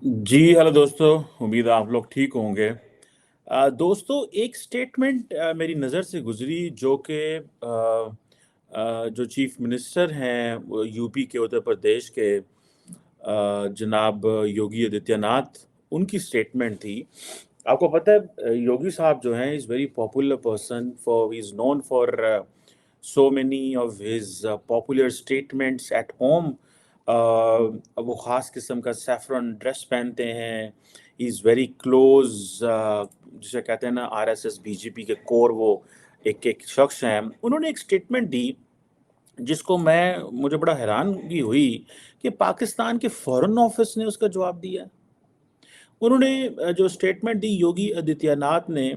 जी hello दोस्तों। उम्मीद है आप लोग ठीक होंगे। दोस्तों, एक स्टेटमेंट मेरी नज़र से गुजरी जो कि जो चीफ मिनिस्टर हैं वो यूपी के, उत्तर प्रदेश के, जनाब योगी आदित्यनाथ, उनकी स्टेटमेंट थी। आपको पता है योगी साहब जो हैं is very popular person, for he is known for so many of his popular statements at home. वो ख़ास किस्म का सैफरन ड्रेस पहनते हैं। ही इज़ वेरी क्लोज, जिसे कहते हैं ना आरएसएस बीजेपी के कोर, वो एक एक शख्स हैं। उन्होंने एक स्टेटमेंट दी जिसको मुझे बड़ा हैरानगी हुई कि पाकिस्तान के फॉरेन ऑफिस ने उसका जवाब दिया। उन्होंने जो स्टेटमेंट दी योगी आदित्यनाथ ने,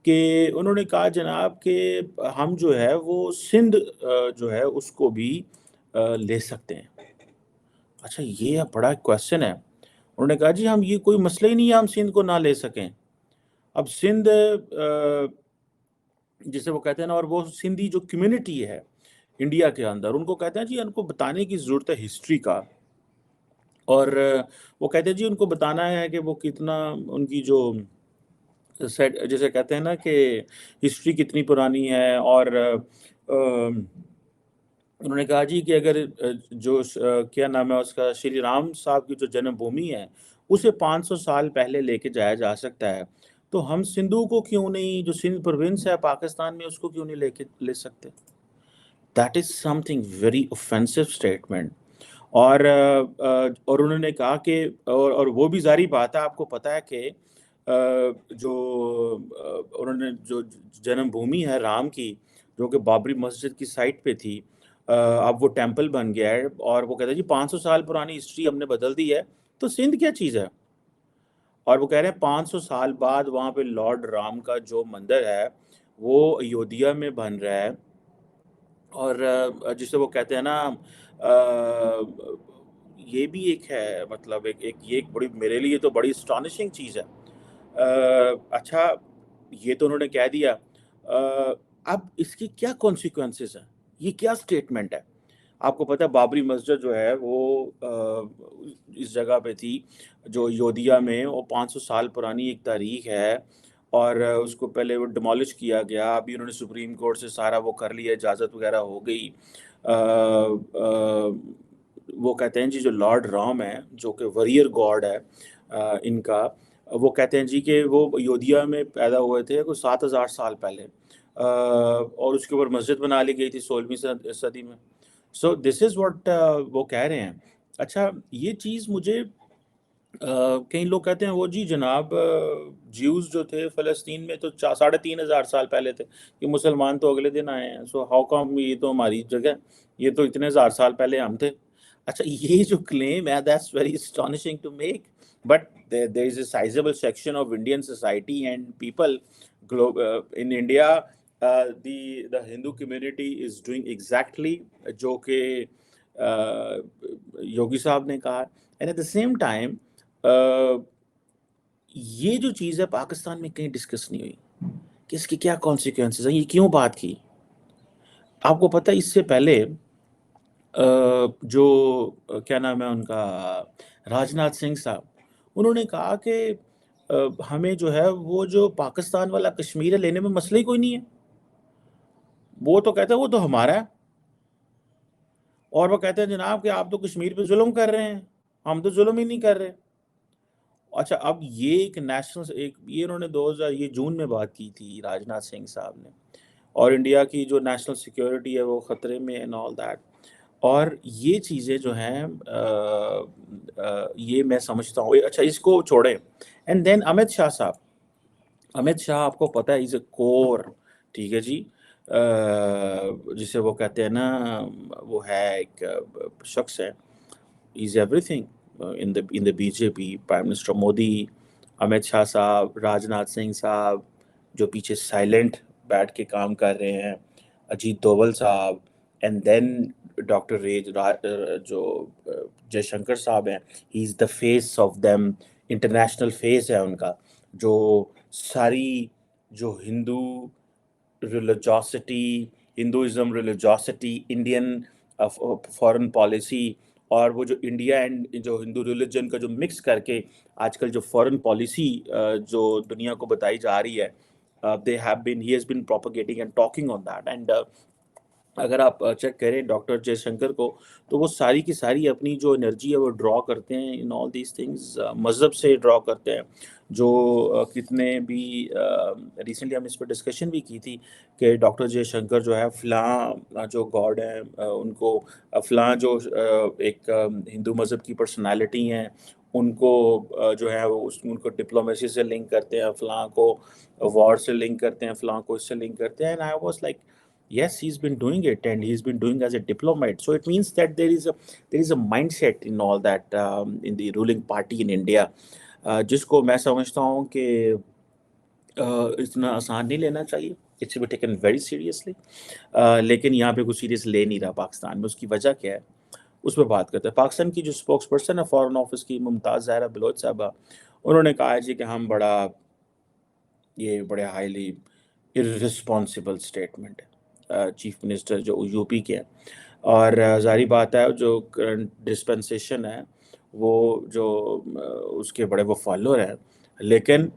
कि उन्होंने कहा जनाब कि हम जो है वो सिंध जो है उसको भी ले सकते हैं। अच्छा, ये बड़ा क्वेश्चन है। उन्होंने कहा जी हम, ये कोई मसला ही नहीं है हम सिंध को ना ले सकें। अब सिंध जिसे वो कहते हैं ना, और वो सिंधी जो कम्युनिटी है इंडिया के अंदर, उनको कहते हैं जी उनको बताने की ज़रूरत है हिस्ट्री का। और वो कहते हैं जी उनको बताना है कि वो कितना, उनकी जो सेट जैसे कहते हैं ना कि हिस्ट्री कितनी पुरानी है। और उन्होंने कहा जी कि अगर क्या नाम है उसका, श्री राम साहब की जो जन्मभूमि है उसे 500 साल पहले लेके जाया जा सकता है, तो हम सिंधु को क्यों नहीं, जो सिंध प्रोविंस है पाकिस्तान में, उसको क्यों नहीं लेके ले सकते। That is something very offensive statement. और उन्होंने कहा कि, और वो भी जारी बात है, आपको पता है कि उन्होंने जो जन्मभूमि है राम की, जो कि बाबरी मस्जिद की साइट पे थी, अब वो टेम्पल बन गया है। और वो कहते हैं जी 500 साल पुरानी हिस्ट्री हमने बदल दी है, तो सिंध क्या चीज़ है। और वो कह रहे हैं 500 साल बाद वहाँ पे लॉर्ड राम का जो मंदिर है वो अयोध्या में बन रहा है। और जिसे वो कहते हैं ना, ये भी एक है, मतलब ये एक बड़ी, मेरे लिए तो बड़ी अस्टॉनिशिंग चीज़ है। अच्छा, ये तो उन्होंने कह दिया। अब इसकी क्या कॉन्सिक्वेंसेस हैं, ये क्या स्टेटमेंट है। आपको पता है बाबरी मस्जिद जो है वो इस जगह पे थी जो अयोध्या में, वो 500 साल पुरानी एक तारीख है। और उसको पहले वो डिमोलिश किया गया, अभी उन्होंने सुप्रीम कोर्ट से सारा वो कर लिया, इजाज़त वगैरह हो गई। वो कहते हैं जी जो लॉर्ड राम है, जो कि वॉरियर गॉड है इनका, वो कहते हैं जी कि वो अयोध्या में पैदा हुए थे कुछ 7,000 साल पहले, और उसके ऊपर मस्जिद बना ली गई थी 16वीं सदी में। सो दिस इज़ व्हाट वो कह रहे हैं। अच्छा, ये चीज़ मुझे कई लोग कहते हैं वो जी जनाब ज्यूज़ जो थे फ़लस्तीन में तो 3,500 साल पहले थे, कि मुसलमान तो अगले दिन आए हैं, सो हाउ कम, ये तो हमारी जगह, ये तो इतने हज़ार साल पहले हम थे। अच्छा, ये जो क्लेम है that's very astonishing to make, but there is a sizable section of Indian society and people in India, the Hindu community is doing exactly जो कि योगी साहब ने कहा। And at the same time ये जो चीज़ है पाकिस्तान में कहीं डिस्कस नहीं हुई कि इसकी क्या कॉन्सिक्वेंसेस हैं, ये क्यों बात की। आपको पता है इससे पहले क्या नाम है उनका, राजनाथ सिंह साहब, उन्होंने कहा कि हमें जो है वो जो पाकिस्तान वाला कश्मीर है लेने में मसला ही कोई नहीं है, वो तो कहते हैं वो तो हमारा है। और वो कहते हैं जनाब कि आप तो कश्मीर पे जुल्म कर रहे हैं, हम तो जुल्म ही नहीं कर रहे। अच्छा, अब ये एक नेशनल, एक ये उन्होंने 2000 ये जून में बात की थी राजनाथ सिंह साहब ने, और इंडिया की जो नेशनल सिक्योरिटी है वो ख़तरे में एंड ऑल दैट। और ये चीज़ें जो हैं ये मैं समझता हूँ। अच्छा, इसको छोड़ें। एंड देन अमित शाह साहब, अमित शाह आपको पता है इज़ अ कोर, ठीक है जी। जिसे वो कहते हैं ना, वो है एक शख्स है, is everything in the BJP, prime minister Modi, Amit Shah साहब, राजनाथ सिंह साहब, जो पीछे साइलेंट बैठ के काम कर रहे हैं, अजीत दोवल साहब, एंड देन डॉक्टर जो जयशंकर साहब हैं, he is the face of them, international face है उनका, जो सारी जो Hinduism, religiosity, Indian foreign policy, اور وہ جو انڈیا اینڈ جو ہندو ریلیجن کا جو مکس کر کے آج کل جو فورن پالیسی جو دنیا کو بتائی جا رہی ہے, he has been propagating and talking on that. And اگر آپ چیک کریں ڈاکٹر جے شنکر کو, تو وہ ساری کی ساری اپنی جو انرجی ہے وہ ڈرا کرتے ہیں ان آل دیز تھنگز, مذہب سے ڈرا کرتے ہیں. جو کتنے بھی ریسنٹلی ہم اس پہ ڈسکشن بھی کی تھی کہ ڈاکٹر جے شنکر جو ہے فلاں جو گاڈ ہیں ان کو, فلاں جو ایک ہندو مذہب کی پرسنالٹی ہیں ان کو جو ہے وہ ان کو ڈپلومیسی سے لنک کرتے ہیں, فلاں کو وار سے لنک کرتے ہیں, فلاں کو اس سے لنک کرتے ہیں. And I was like, yes, he's been doing it, and he's been doing as a diplomat. So it means that there is a mindset in all that, in the ruling party in India, جس کو میں سمجھتا ہوں کہ اتنا آسان نہیں لینا چاہیے. It should be taken very seriously. لیکن یہاں پہ کچھ سیریس لے نہیں رہا پاکستان میں. اس کی وجہ کیا ہے اس پہ بات کرتے ہیں. پاکستان کی جو اسپوکس پرسن ہے فارن آفس کی, ممتاز زہرا بلوچ صاحبہ, انہوں نے کہا ہے جی کہ ہم بڑے ہائیلی irresponsible اسٹیٹمنٹ ہے چیف منسٹر جو یو پی کے ہیں. اور ظاہری بات ہے جو کرنٹ ڈسپنسیشن ہے وہ جو اس کے بڑے وہ فالوور ہیں, لیکن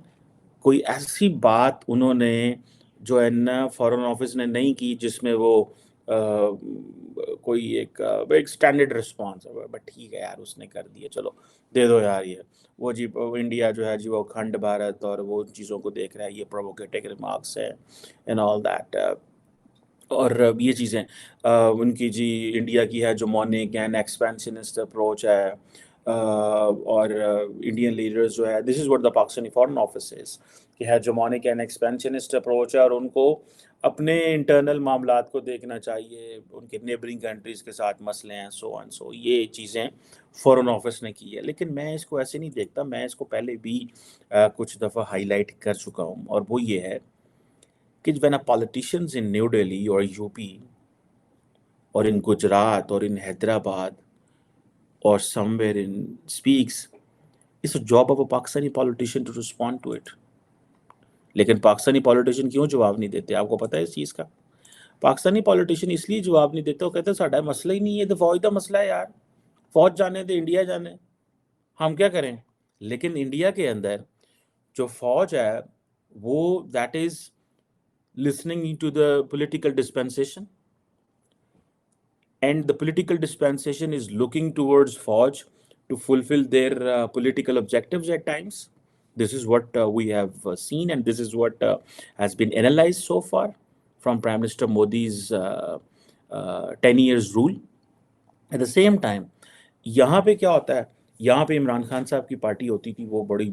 کوئی ایسی بات انہوں نے جو ہے نا فارن آفس نے نہیں کی جس میں وہ کوئی ایک اسٹینڈرڈ رسپانس ہے. بٹ ٹھیک ہے یار, اس نے کر دیا, چلو دے دو یار. یہ وہ جی انڈیا جو ہے جی وہ کھنڈ بھارت اور وہ چیزوں کو دیکھ رہا ہے, یہ پرووکیٹنگ ریمارکس ہے اینڈ آل دیٹ. اور یہ چیزیں ان کی جی انڈیا کی ہے جو مونک اینڈ ایکسپینشنسٹ اپروچ ہے, اور انڈین لیڈرز جو ہے, this is what the Pakistani foreign office is, کہ ہے جو مونک اینڈ ایکسپینشنسٹ اپروچ ہے, اور ان کو اپنے انٹرنل معاملات کو دیکھنا چاہیے, ان کے نیبرنگ کنٹریز کے ساتھ مسئلے ہیں, سو اینڈ سو. یہ چیزیں فارن آفس نے کی ہے, لیکن میں اس کو ایسے نہیں دیکھتا. میں اس کو پہلے بھی کچھ دفعہ ہائی لائٹ کر چکا ہوں, اور وہ یہ ہے کہ when a politicians in New Delhi or UP or in Gujarat or in Hyderabad or somewhere in speaks, it's a job of a Pakistani politician to respond to it. لیکن Pakistani politician کیوں جواب نہیں دیتے, آپ کو پتہ ہے اس چیز کا؟ پاکستانی پولیٹیشین اس لیے جواب نہیں دیتے, وہ کہتے ہیں ساڈا مسئلہ ہی نہیں ہے, تو فوج کا مسئلہ ہے یار, فوج جانے دے, انڈیا جانے, ہم کیا کریں. لیکن انڈیا کے اندر جو فوج ہے وہ that is listening to the political dispensation, and the political dispensation is looking towards Fauj to fulfill their political objectives at times. This is what we have seen, and this is what has been analyzed so far from Prime Minister Modi's 10 years rule. At the same time, یہاں پہ کیا ہوتا ہے, یہاں پہ عمران خان صاحب کی party ہوتی تھی, وہ بڑی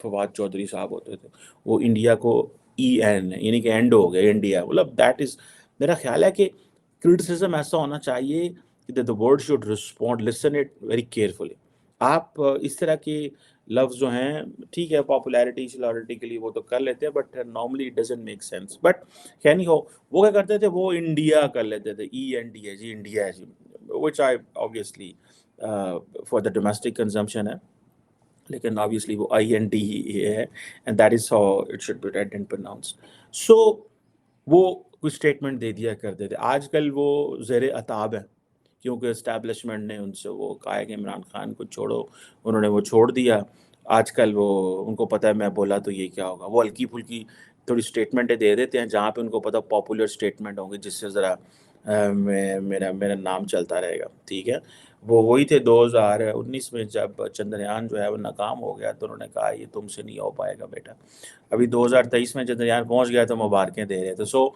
فواد چودھری صاحب ہوتے تھے, وہ انڈیا کو EN یعنی کہ اینڈ ہو گیا انڈیا, مطلب دیٹ از, میرا خیال ہے کہ کرٹیسزم ایسا ہونا چاہیے کہ the word should respond, listen it very carefully. آپ اس طرح کے لفظ جو ہیں ٹھیک ہے پاپولیرٹی سیلارٹی کے لیے وہ تو کر لیتے ہیں, but normally it doesn't make sense. But کیا نہیں ہو, وہ کیا کرتے تھے, وہ انڈیا کر لیتے تھے, END ہے جی, انڈیا ہے جی, which I obviously for the domestic consumption ہے, لیکن obviously وہ IND ہے, and that is how it should be read and pronounced. So وہ کوئی اسٹیٹمنٹ دے دیا کرتے تھے. آج کل وہ زیر عتاب ہیں کیونکہ اسٹیبلشمنٹ نے ان سے وہ کہا ہے کہ عمران خان کو چھوڑو, انہوں نے وہ چھوڑ دیا. آج کل وہ ان کو پتہ ہے میں بولا تو یہ کیا ہوگا, وہ ہلکی پھلکی تھوڑی اسٹیٹمنٹیں دے دیتے ہیں جہاں پہ ان کو پتہ پاپولر اسٹیٹمنٹ ہوں گے جس سے ذرا میرا نام چلتا رہے گا. ٹھیک ہے, وہ وہی تھے 2019 میں جب چندریان جو ہے وہ ناکام ہو گیا, تو انہوں نے کہا یہ تم سے نہیں ہو پائے گا بیٹا. ابھی 2023 میں چندریان پہنچ گیا تو مبارکیں دے رہے تھے. سو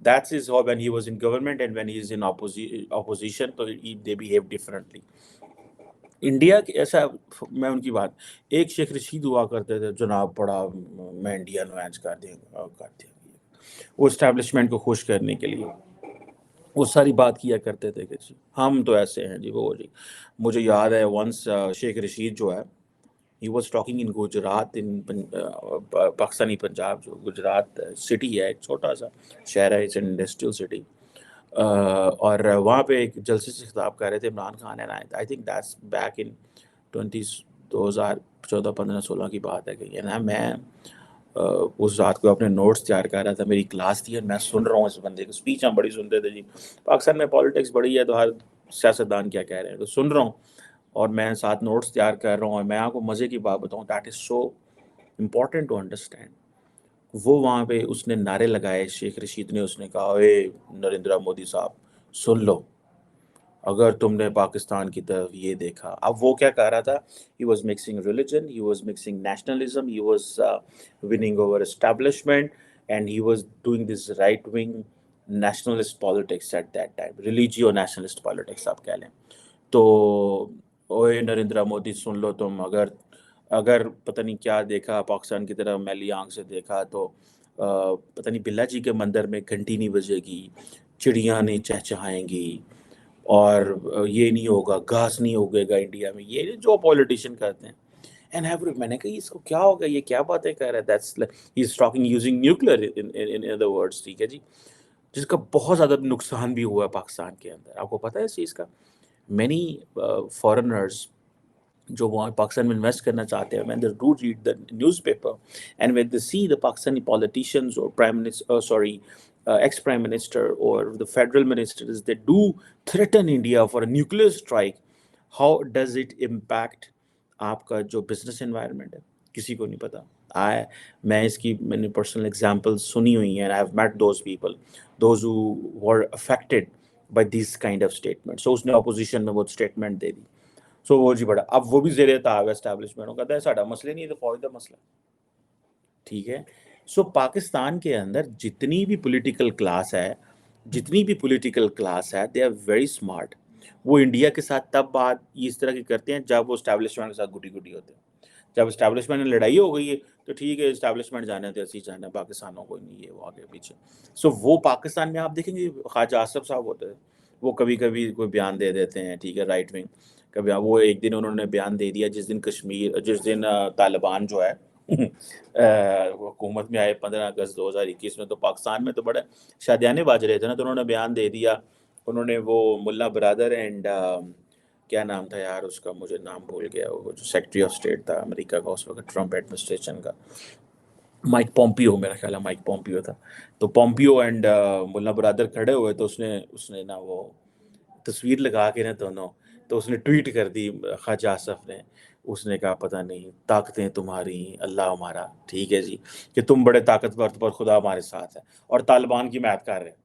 that's is how when he was in government and when he is in opposition, so they behave differently. India کی ایسا, میں ان کی بات, ایک شیخ رشید ہوا کرتے تھے, جناب پڑا میں انڈیا نوائز کر دیا, وہ اسٹیبلشمنٹ کو خوش کرنے کے لیے وہ ساری بات کیا کرتے تھے کہ ہم تو ایسے ہیں جی, وہ جی. مجھے یاد ہے ونس شیخ رشید جو ہے he was talking in Gujarat, in Pakistani Punjab, جو گجرات سٹی ہے, ایک چھوٹا سا شہر ہے, اٹس این انڈسٹریل سٹی, اور وہاں پہ ایک جلسے سے خطاب کر رہے تھے Imran Khan, and I think that's back in 2014-15-16 کی بات ہے کہ میں اس رات کو اپنے نوٹس تیار کر رہا تھا, میری کلاس تھی اور میں سن رہا ہوں اس بندے کو, اسپیچ ہم بڑی سنتے تھے جی. پاکستان میں پالیٹکس بڑی ہے تو ہر सियासतदान क्या कह रहे हैं, तो सुन रहा हूँ और मैं साथ नोट्स तैयार कर रहा हूँ। और मैं आपको मज़े की बात बताऊँ, that is so important to understand. वो वहाँ पे उसने नारे लगाए, शेख रशीद ने, उसने कहा, "ओए नरेंद्र मोदी साहब, सुन लो, अगर तुमने पाकिस्तान की तरफ ये देखा।" अब वो क्या कह रहा था, he was mixing religion, he was mixing nationalism, he was winning over establishment, and he was doing this right wing nationalist politics at that time, religio nationalist politics आप कह लें। तो ओए नरेंद्र मोदी सुन लो तुम, अगर अगर पता नहीं क्या देखा पाकिस्तान की तरफ, मैली आंख से देखा, तो पता नहीं बिल्ला जी के मंदिर में घंटी नहीं बजेगी, चिड़ियाँ नहीं चहचहाएंगी, और ये नहीं होगा, घास नहीं उगेगा इंडिया में, ये जो पॉलिटिशियन करते हैं। एंड हैव मैंने कहा इसको क्या हो गया, ये क्या बातें कर रहा है, that's he is talking using nuclear in other words, ठीक है जी, जिसका बहुत ज़्यादा नुकसान भी हुआ है पाकिस्तान के अंदर। आपको पता है इस चीज़ का? मैनी फॉरेनर्स जो वहाँ पाकिस्तान में इन्वेस्ट करना चाहते हैं, when they do read the newspaper and when they see the Pakistani politicians or prime minister, ex-prime minister or the federal ministers, they do threaten India for a nuclear strike. How does it impact आपका जो business environment है? किसी को नहीं पता। मैं इसकी मैंने पर्सनल एग्जांपल्स सुनी हुई हैं, I have met those people, those who were affected by this kind of statement. So उसने अपोजिशन में वो स्टेटमेंट दे दी। सो वो जी बड़ा, अब वो भी ज़ेरे ताब एस्टैब्लिशमेंट, वो कहता है साडा मसले नहीं, तो फौज दा मसला, ठीक है। सो पाकिस्तान के अंदर जितनी भी पॉलिटिकल क्लास है, दे आर वेरी स्मार्ट। वो इंडिया के साथ तब बात इस तरह की करते हैं जब वो एस्टैब्लिशमेंट के साथ गुटी-गुटी होते हैं। जब एस्टैब्लिशमेंट में लड़ाई हो गई है, तो ठीक है एस्टैब्लिशमेंट जाने दे, ऐसे ही जाना है, पाकिस्तानों को नहीं है वो आगे पीछे। सो वो पाकिस्तान में आप देखेंगे ख्वाजा आसिफ साहब होते हैं, वो कभी-कभी कोई बयान दे देते हैं, ठीक है, राइट विंग। कभी वो एक दिन उन्होंने बयान दे दिया जिस दिन तालिबान जो है हुकूमत में आए 15 अगस्त 2021 में, तो पाकिस्तान में तो बड़े शादियाने बाज रहे थे ना, तो उन्होंने बयान दे दिया। उन्होंने वो मुल्ला ब्रदर एंड क्या नाम था यार उसका, मुझे नाम भूल गया, वो जो सेक्रेटरी ऑफ स्टेट था अमेरिका का उस वक्त ट्रम्प एडमिनिस्ट्रेशन का, माइक पॉम्पियो, मेरा ख्याल है माइक पॉम्पियो था। तो पॉम्पियो एंड मुल्ला ब्रदर खड़े हुए, तो उसने उसने ना वो तस्वीर लगा के ना दोनों, तो उसने ट्वीट कर दी ख्वाजा आसिफ ने। उसने कहा पता नहीं ताकतें तुम्हारी अल्लाह हमारा, ठीक है जी, कि तुम बड़े ताकतवर पर खुदा हमारे साथ है, और तालिबान की मैत कर रहे हैं।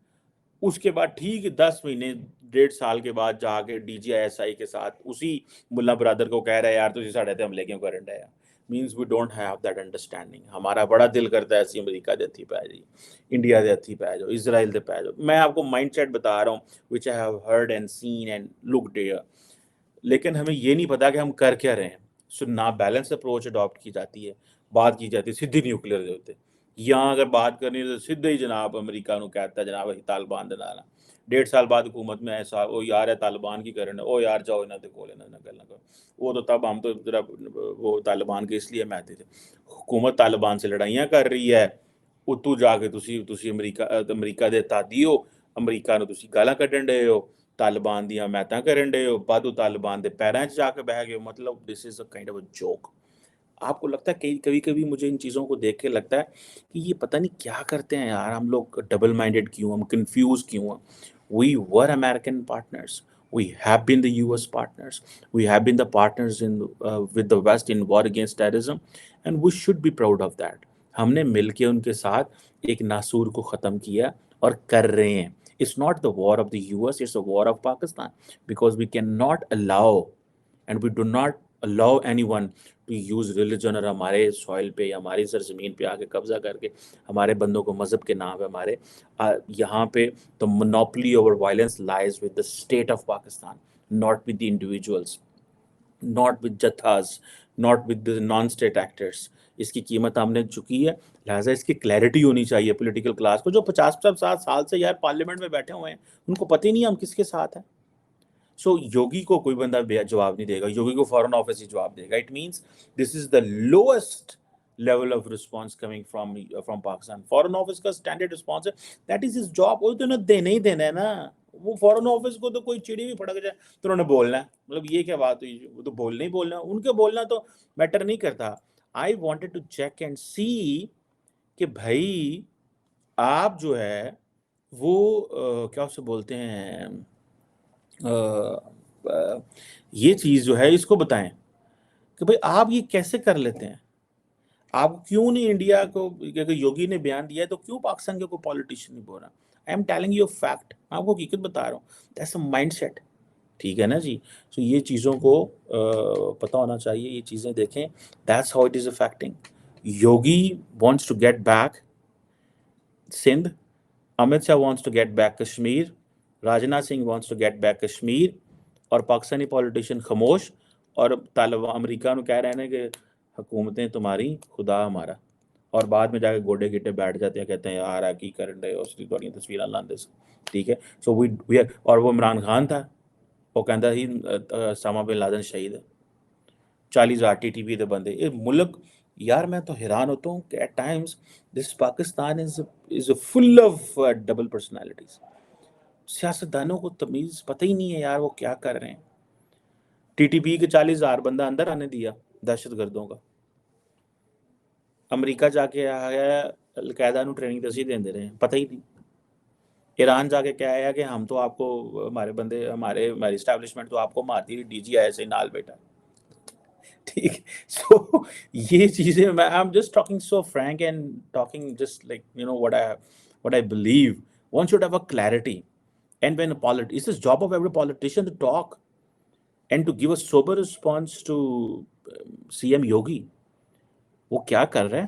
उसके बाद ठीक 10 महीने, 1.5 साल के बाद जाके DGISI के साथ उसी मुल्ला ब्रदर को कह रहा है यार तुझे साढ़े ते हमले क्यों करन डे, means we don't have that understanding. हमारा बड़ा दिल करता है ऐसी अमेरिका दे हत्थी पै जी, इंडिया दे हत्थी पै जाओ, इजराइल दे पै जाओ। मैं आपको माइंडसेट बता रहा हूँ which I have heard and seen and looked here, लेकिन हमें ये नहीं पता कि हम कर क्या रहे हैं। सो ना बैलेंस अप्रोच अडॉप्ट की जाती है, बात की जाती है सीधी न्यूक्लियर के उत्ते। यहाँ अगर बात करनी है तो सीधे ही जनाब अमेरिका ਨੂੰ कहता जनाब ਅਸੀਂ तालिबान ਦੇ ਨਾਲ 1.5 साल बाद हुकूमत में ऐसा ओ यार है तालिबान की करन, ओ यार जाओ इन्हों के कोल इन्हों नाल गल्लां करो। वो तो तब हम तो जरा वो तालिबान के इसलिए मैते थे, हुकूमत तालिबान से लड़ाइयाँ कर रही है, उत्तू जाके तुसी अमरीका ਦੇ ਤਾਦੀ ਹੋ, ਅਮਰੀਕਾ ਨੂੰ ਤੁਸੀਂ ਗਾਲਾਂ ਕੱਢਣ ਡਏ ਹੋ, तालिबान ਦੀਆਂ ਮੈਤਾਂ ਕਰਨ ਡਏ ਹੋ, ਬਾਦੂ तालिबान ਦੇ ਪੈਰਾਂ 'ਚ ਜਾ ਕੇ ਬਹਿ ਗਏ ਹੋ। मतलब this is a kind of a joke. आपको लगता है कि कभी-कभी मुझे इन चीज़ों को देख के लगता है कि ये पता नहीं क्या करते हैं यार, हम लोग डबल माइंडेड क्यों, हम कन्फ्यूज़ क्यों हैं? We were American partners. We have been the US partners. We have been the partners with the West in war against terrorism, and we should be proud of that. हमने मिलके उनके साथ एक नासूर को ख़त्म किया और कर रहे हैं। It's not the war of the US, it's the war of Pakistan, because we cannot allow and we do not allow anyone to use religion और हमारे सॉइल पे या हमारी सरजमीन पे आके कब्जा करके हमारे बंदों को मज़हब के नाम पे हमारे यहाँ पे the monopoly over violence lies with the state of Pakistan, not with the individuals, not with jathas, not with the non-state actors. इसकी कीमत हमने चुकी है, लिहाजा इसकी क्लैरिटी होनी चाहिए पॉलिटिकल क्लास को, जो 50-50 साल से यार पार्लियामेंट में बैठे हुए हैं, उनको पता ही नहीं हम किसके साथ हैं। सो योगी को कोई बंदा जवाब नहीं देगा, योगी को फॉरेन ऑफिस ही जवाब देगा। It means this is the lowest level of response coming from Pakistan. Foreign office का स्टैंडर्ड रिस्पॉन्स है, दैट इज हिज जॉब। वो तो ना देना ही देना है ना, वो फॉरेन ऑफिस को तो कोई चिड़ी भी फड़क जाए तो उन्होंने बोलना है। मतलब ये क्या बात हुई, वो तो बोलना ही बोलना, उनके बोलना तो मैटर नहीं करता। I wanted to check and see कि भाई आप जो है वो क्या उसे बोलते हैं, یہ چیز جو ہے اس کو بتائیں کہ بھئی آپ یہ کیسے کر لیتے ہیں؟ آپ کیوں نہیں انڈیا کو، اگر یوگی نے بیان دیا ہے تو کیوں پاکستان کے کوئی پولیٹیشین نہیں بول رہا؟ I am telling you fact, میں آپ کو حقیقت بتا رہا ہوں، دیٹس اے مائنڈ سیٹ. ٹھیک ہے نا جی؟ سو یہ چیزوں کو پتہ ہونا چاہیے، یہ چیزیں دیکھیں. That's how it is affecting. Yogi wants to get back Sindh, Amit Shah wants to get back Kashmir, Rajnath Singh wants to get back Kashmir, اور پاکستانی پولیٹیشین خاموش، اور طالبان امریکہ نو کہہ رہے ہیں کہ حکومتیں تمہاری خدا ہمارا، اور بعد میں جا کے گوڈے گٹے بیٹھ جاتے ہیں، کہتے ہیں یار کی کرن رہے اس کی تھوڑی تصویریں لاندے سے. ٹھیک ہے. سو وی اور وہ عمران خان تھا، وہ کہندا ہی اسامہ بن لادن شہید ہے، 40,000 TTP دے بندے. یہ ملک یار میں تو حیران ہوتا ہوں کہ at times this Pakistan is full of double personalities. سیاستدانوں کو تمیز پتہ ہی نہیں ہے یار وہ کیا کر رہے ہیں. TTP کے 40,000 بندہ اندر آنے دیا دہشت گردوں کا. امریکہ جا کے آیا القاعدہ نو ٹریننگ دسی دے رہے ہیں، پتہ ہی نہیں. ایران جا کے کیا آیا کہ ہم تو آپ کو ہمارے بندے ہماری اسٹیبلشمنٹ تو آپ کو مارتی، DG آئے سے نال بیٹا. ٹھیک. سو یہ چیزیں میں I am just talking so frank and talking just like you know what I believe. One should have a clarity. And when it's the job of every politician to talk and to give a sober response to CM Yogi. وہ کیا کر رہے ہیں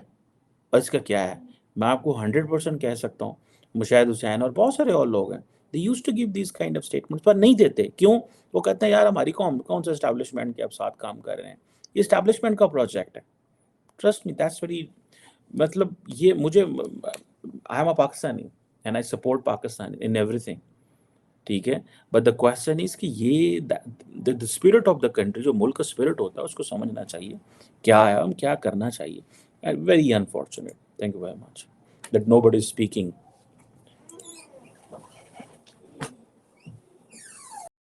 اور اس کا کیا ہے. میں آپ کو 100% کہہ سکتا ہوں مشاہد حسین اور بہت سارے اور لوگ ہیں they used to give these kind of statements پر نہیں دیتے. کیوں؟ وہ کہتے ہیں یار ہماری کون سا اسٹیبلشمنٹ کے اب ساتھ کام کر رہے ہیں، یہ اسٹیبلشمنٹ کا پروجیکٹ ہے. ٹرسٹ می دیٹس ویری، مطلب یہ مجھے I am a Pakistani and I support Pakistan in every thing. ٹھیک ہے. بٹ دا کوشچن از کہ یہ the spirit of the country, جو ملک کا اسپرٹ ہوتا ہے اس کو سمجھنا چاہیے کیا ہے، ہم کیا کرنا چاہیے. Very unfortunate. Thank you very much that nobody is speaking